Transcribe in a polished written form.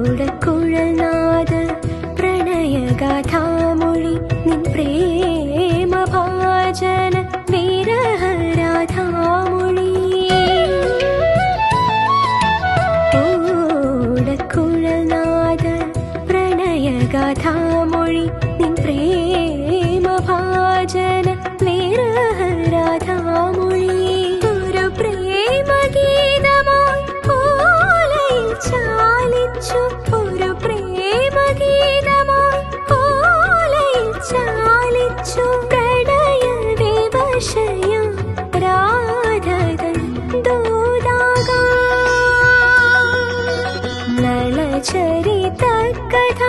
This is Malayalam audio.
ഓടക്കുഴൽനാദ പ്രണയഗാഥാമൊഴി നിൻ പ്രേമഭാജന വിരഹരാധാമൊഴി. ഓടക്കുഴൽനാദ പ്രണയഗാഥാമൊഴി നിൻ പ്രേമഭാജന വിരഹരാധാമൊഴി. ഒരു പ്രേമഗീതമായി ഓലയിൽ ചാലിച്ചു, ഒരു പ്രേമഗീതമായി ഓലയിൽ ചാലിച്ചു. പ്രണയ വിവശയ രാധതൻ ദൂതാകാം. നളചരിത കഥ